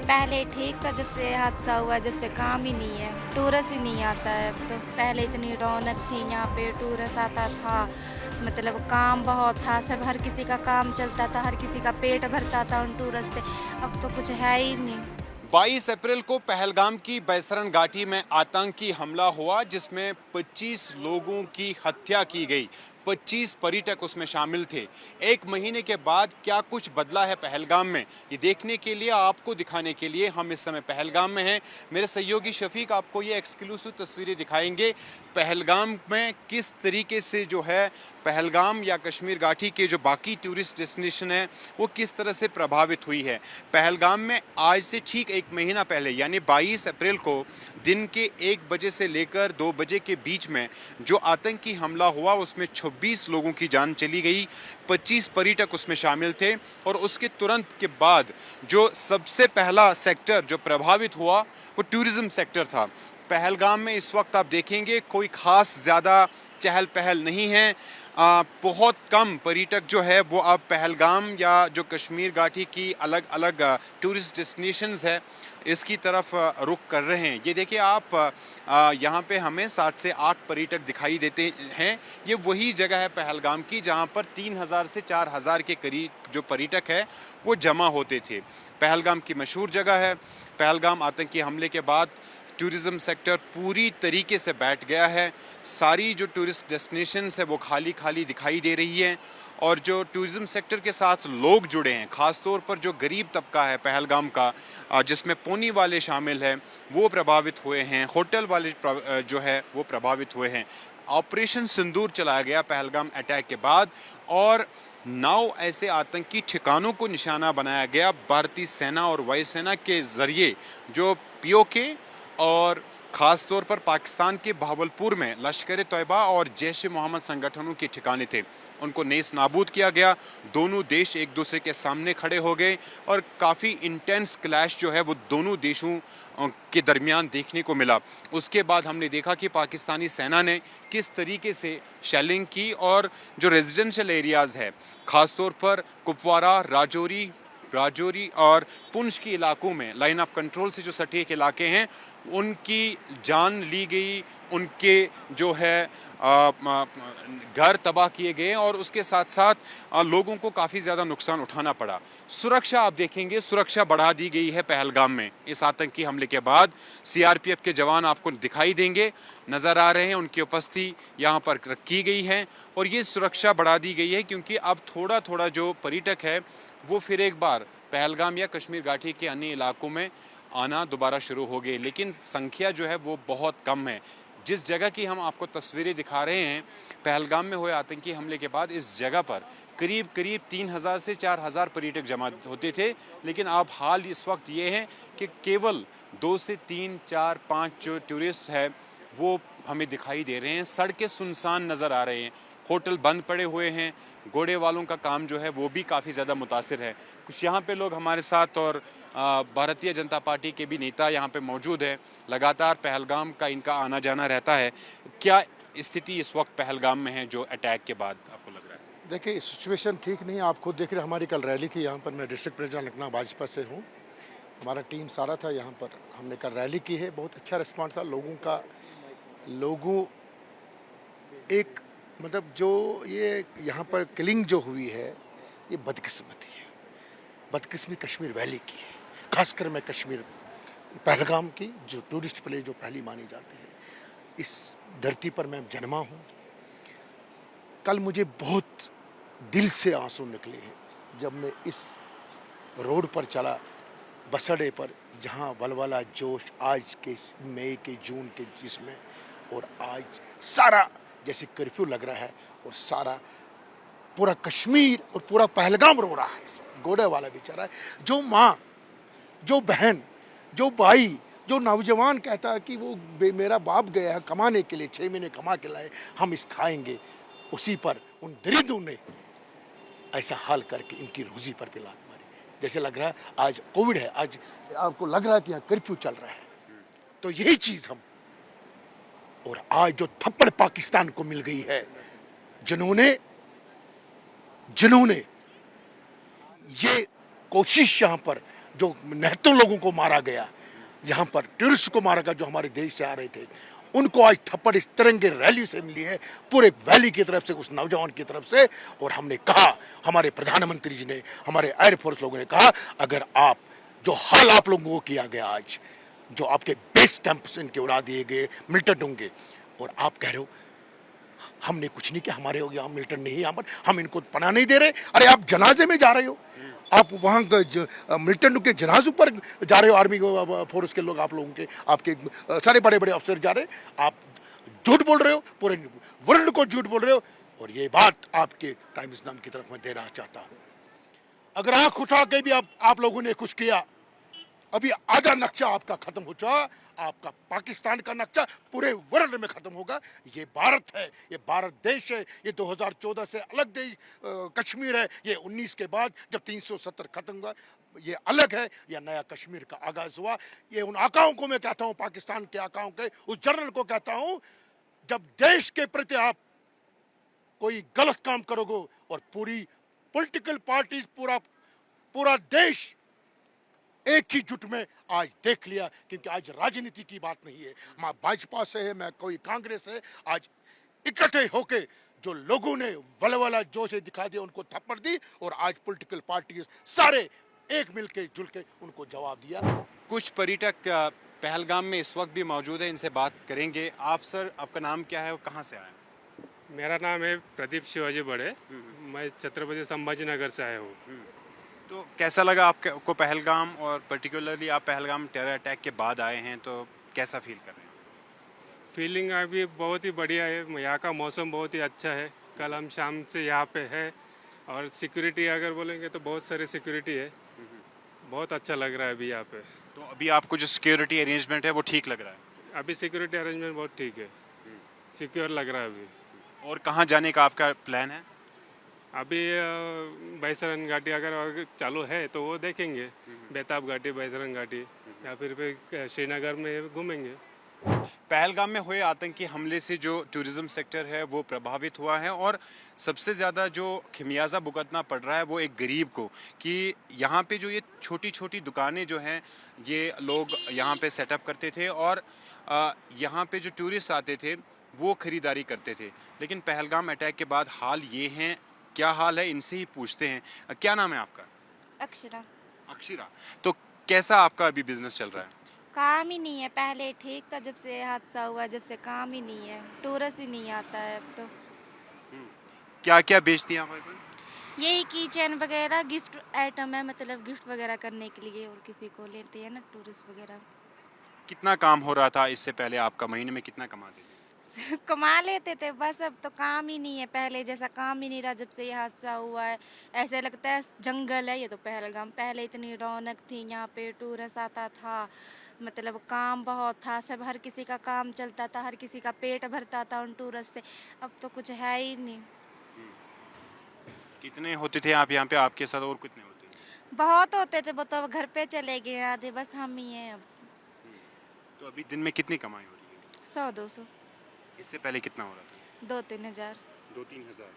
पहले ठीक था, जब से हादसा हुआ जब से काम ही नहीं है, टूरिस्ट ही नहीं आता है। अब तो पहले इतनी रौनक थी यहाँ पे, टूरिस्ट आता था, मतलब काम बहुत था, सब हर किसी का काम चलता था, हर किसी का पेट भरता था उन टूरिस्ट से। अब तो कुछ है ही नहीं। 22 अप्रैल को पहलगाम की बैसरन घाटी में आतंकी हमला हुआ जिसमें 25 लोगों की हत्या की गई। 25 पर्यटक उसमें शामिल थे। एक महीने के बाद क्या कुछ बदला है पहलगाम में, ये देखने के लिए, आपको दिखाने के लिए हम इस समय पहलगाम में हैं। मेरे सहयोगी शफीक आपको ये एक्सक्लूसिव तस्वीरें दिखाएंगे पहलगाम में किस तरीके से जो है पहलगाम या कश्मीर घाटी के जो बाकी टूरिस्ट डेस्टिनेशन है वो किस तरह से प्रभावित हुई है। पहलगाम में आज से ठीक एक महीना पहले यानी 22 अप्रैल को दिन के 1 बजे से लेकर 2 बजे के बीच में जो आतंकी हमला हुआ उसमें 26 लोगों की जान चली गई, 25 पर्यटक उसमें शामिल थे। और उसके तुरंत के बाद जो सबसे पहला सेक्टर जो प्रभावित हुआ वो टूरिज्म सेक्टर था। पहलगाम में इस वक्त आप देखेंगे कोई खास ज़्यादा चहल पहल नहीं है। बहुत कम पर्यटक जो है वो अब पहलगाम या जो कश्मीर घाटी की अलग अलग टूरिस्ट डेस्टिनेशंस है इसकी तरफ रुख कर रहे हैं। ये देखिए आप यहाँ पे हमें 7 से 8 पर्यटक दिखाई देते हैं। ये वही जगह है पहलगाम की जहाँ पर 3000 से 4000 के करीब जो पर्यटक है वो जमा होते थे। पहलगाम की मशहूर जगह है। पहलगाम आतंकी हमले के बाद टूरिज़्म सेक्टर पूरी तरीके से बैठ गया है। सारी जो टूरिस्ट डेस्टिनेशंस है वो खाली खाली दिखाई दे रही हैं और जो टूरिज़्म सेक्टर के साथ लोग जुड़े हैं, ख़ास तौर पर जो गरीब तबका है पहलगाम का, जिसमें पोनी वाले शामिल हैं, वो प्रभावित हुए हैं। होटल वाले जो है वो प्रभावित हुए हैं। ऑपरेशन सिंदूर चलाया गया पहलगाम अटैक के बाद और 9 ऐसे आतंकी ठिकानों को निशाना बनाया गया भारतीय सेना और वायुसेना के ज़रिए। जो पीओके और ख़ास तौर पर पाकिस्तान के बहावलपुर में लश्कर तैयबा और जैश मोहम्मद संगठनों के ठिकाने थे, उनको नेस्त नाबूद किया गया। दोनों देश एक दूसरे के सामने खड़े हो गए और काफ़ी इंटेंस क्लैश जो है वो दोनों देशों के दरमियान देखने को मिला। उसके बाद हमने देखा कि पाकिस्तानी सेना ने किस तरीके से शेलिंग की और जो रेजिडेंशियल एरियाज़ है, ख़ास तौर पर कुपवारा, राजौरी और पुंछ के इलाकों में लाइन ऑफ कंट्रोल से जो सटीक इलाके हैं उनकी जान ली गई, उनके जो है घर तबाह किए गए और उसके साथ साथ लोगों को काफ़ी ज़्यादा नुकसान उठाना पड़ा। सुरक्षा आप देखेंगे, सुरक्षा बढ़ा दी गई है पहलगाम में। इस आतंकी हमले के बाद सीआरपीएफ के जवान आपको दिखाई देंगे, नज़र आ रहे हैं, उनकी उपस्थिति यहाँ पर की गई है और ये सुरक्षा बढ़ा दी गई है क्योंकि अब थोड़ा थोड़ा जो पर्यटक है वो फिर एक बार पहलगाम या कश्मीर घाटी के अन्य इलाकों में आना दोबारा शुरू हो गए, लेकिन संख्या जो है वो बहुत कम है। जिस जगह की हम आपको तस्वीरें दिखा रहे हैं पहलगाम में हुए आतंकी हमले के बाद इस जगह पर करीब करीब 3000 से 4000 पर्यटक जमा होते थे, लेकिन अब हाल इस वक्त ये है कि केवल 2 से 3, 4, 5 जो टूरिस्ट है वो हमें दिखाई दे रहे हैं। सड़कें सुनसान नज़र आ रहे हैं, होटल बंद पड़े हुए हैं, घोड़े वालों का काम जो है वो भी काफ़ी ज़्यादा मुतासिर है। कुछ यहाँ पे लोग हमारे साथ और भारतीय जनता पार्टी के भी नेता यहाँ पे मौजूद है। लगातार पहलगाम का इनका आना जाना रहता है। क्या स्थिति इस वक्त पहलगाम में है जो अटैक के बाद आपको लग रहा है? देखिए सिचुएशन ठीक नहीं है। आप खुद देख रहे हैं, हमारी कल रैली थी यहाँ पर। मैं डिस्ट्रिक्ट प्रेसिडेंट लखनऊ भाजपा से हूँ। हमारा टीम सारा था यहाँ पर। हमने कल रैली की है, बहुत अच्छा रिस्पांस था लोगों का। लोगों एक मतलब जो ये यहाँ पर किलिंग जो हुई है ये बदकिस्मती है। बदकिस्मती कश्मीर वैली की है, खासकर मैं कश्मीर पहलगाम की जो टूरिस्ट प्लेस जो पहली मानी जाती है, इस धरती पर मैं जन्मा हूँ। कल मुझे बहुत दिल से आंसू निकले हैं जब मैं इस रोड पर चला, बस अड्डे पर, जहाँ वलवला जोश आज के मई के जून के जिसमें, और आज सारा जैसे कर्फ्यू लग रहा है और सारा पूरा कश्मीर और पूरा पहलगाम रो रहा है। इस गोडे वाला बेचारा है, जो माँ, जो बहन, जो भाई, जो नौजवान कहता है कि वो मेरा बाप गया है कमाने के लिए, 6 महीने कमा के लाए, हम इस खाएंगे, उसी पर उन दरिद्रों ने ऐसा हाल करके इनकी रोजी पर भी लात मारी। जैसे लग रहा है आज कोविड है, आज आपको लग रहा है कि यहाँ कर्फ्यू चल रहा है। तो यही चीज़ हम, और आज जो थप्पड़ पाकिस्तान को मिल गई है, जिन्होंने ये कोशिश यहाँ पर जो निहत्तर लोगों को मारा गया, यहाँ पर टूरिस्ट को मारा गया जो हमारे देश से आ रहे थे, उनको आज थप्पड़ इस तिरंगे रैली से मिली है, पूरे वैली की तरफ से, उस नौजवान की तरफ से। और हमने कहा, हमारे प्रधानमंत्री जी ने, हमारे एयरफोर्स लोगों ने कहा, अगर आप जो हाल आप लोगों को किया गया आज, जो आपके बेस कैंप से इनके उड़ा दिए गए मिल्टन होंगे, और आप कह रहे हो हमने कुछ नहीं किया, हमारे हो गया, मिल्टन नहीं यहाँ पर, हम इनको पनाह नहीं दे रहे। अरे आप जनाजे में जा रहे हो, आप वहाँ मिल्टन के जनाजों पर जा रहे हो, आर्मी फोर्स के लोग, आप लोगों के, आपके सारे बड़े बड़े अफसर जा रहे हैं, आप झूठ बोल रहे हो, पूरे वर्ल्ड को झूठ बोल रहे हो। और ये बात आपके टाइम्स नाम की तरफ मैं देना चाहता हूँ, अगर आंख उठा के भी आप लोगों ने कुछ किया, अभी आधा नक्शा आपका खत्म हो चुका, आपका पाकिस्तान का नक्शा पूरे वर्ल्ड में खत्म होगा। ये भारत है, ये भारत देश है, ये 2014 से अलग देश कश्मीर है, ये 19 के बाद जब 370 खत्म हुआ, ये अलग है, यह नया कश्मीर का आगाज हुआ। ये उन आकाओं को मैं कहता हूँ, पाकिस्तान के आकाओं के उस जनरल को कहता हूँ, जब देश के प्रति आप कोई गलत काम करोगे और पूरी पॉलिटिकल पार्टीज, पूरा देश एक ही जुट में आज देख लिया, क्योंकि आज राजनीति की बात नहीं है, मैं भाजपा से है, मैं कोई कांग्रेस है, आज इकट्ठे होके जो लोगों ने वलवला जोश दिखा दिया, उनको थप्पड़ दी, और आज पॉलिटिकल पार्टीज सारे एक मिलके जुल के उनको जवाब दिया। कुछ पर्यटक पहलगाम में इस वक्त भी मौजूद है, इनसे बात करेंगे। आप सर, आपका नाम क्या है और कहाँ से आए? मेरा नाम है प्रदीप शिवाजी बड़े, मैं छत्रपति संभाजी नगर से आया हूँ। तो कैसा लगा आपको पहलगाम, और पर्टिकुलरली आप पहलगाम टेरर अटैक के बाद आए हैं, तो कैसा फील कर रहे हैं? फीलिंग अभी बहुत ही बढ़िया है, यहाँ का मौसम बहुत ही अच्छा है, कल हम शाम से यहाँ पे है, और सिक्योरिटी अगर बोलेंगे तो बहुत सारी सिक्योरिटी है, बहुत अच्छा लग रहा है अभी यहाँ पे। तो अभी आपको जो सिक्योरिटी अरेंजमेंट है वो ठीक लग रहा है? अभी सिक्योरिटी अरेंजमेंट बहुत ठीक है, सिक्योर लग रहा है अभी। और कहाँ जाने का आपका प्लान है? अभी बैसरन घाटी अगर चालू है तो वो देखेंगे, बेताब घाटी, बैसरन घाटी, या फिर श्रीनगर में घूमेंगे। पहलगाम में हुए आतंकी हमले से जो टूरिज्म सेक्टर है वो प्रभावित हुआ है, और सबसे ज़्यादा जो खमियाजा भुगतना पड़ रहा है वो एक गरीब को, कि यहाँ पे जो ये छोटी छोटी दुकानें जो हैं, ये लोग यहाँ पे सेटअप करते थे, और यहाँ पे जो टूरिस्ट आते थे वो ख़रीदारी करते थे। लेकिन पहलगाम अटैक के बाद हाल ये हैं, क्या हाल है, इनसे ही पूछते हैं। क्या नाम है आपका? अक्षरा। अक्षरा, तो कैसा आपका अभी बिजनेस चल रहा है? काम ही नहीं है, पहले ठीक था, जब से हादसा हुआ जब से काम ही नहीं है, टूरिस्ट ही नहीं आता है अब तो। क्या क्या बेचती हैं आप? यही किचन वगैरह, गिफ्ट आइटम है, मतलब गिफ्ट वगैरह करने के लिए, और किसी को लेते हैं ना टूरिस्ट वगैरह। कितना काम हो रहा था इससे पहले आपका, महीने में कितना कमाते थे? कमा लेते थे, बस अब तो काम ही नहीं है, पहले जैसा काम ही नहीं रहा जब से ये हादसा हुआ है। ऐसे लगता है जंगल है ये तो पहलगाम, पहले इतनी रौनक थी यहाँ पे, टूरिस्ट आता था, मतलब काम बहुत था, सब हर किसी का काम चलता था, हर किसी का पेट भरता था उन टूरिस्ट से। अब तो कुछ है ही नहीं। कितने होते थे आप यहाँ पे, आपके साथ और कितने होते थे? बहुत होते थे, वो तो अब घर पे चले गए आधे, बस हम ही हैं अब। तो अभी दिन में कितनी कमाई हो रही है? 100-200, इससे पहले कितना हो रहा था? 2-3 हज़ार। 2-3 हज़ार।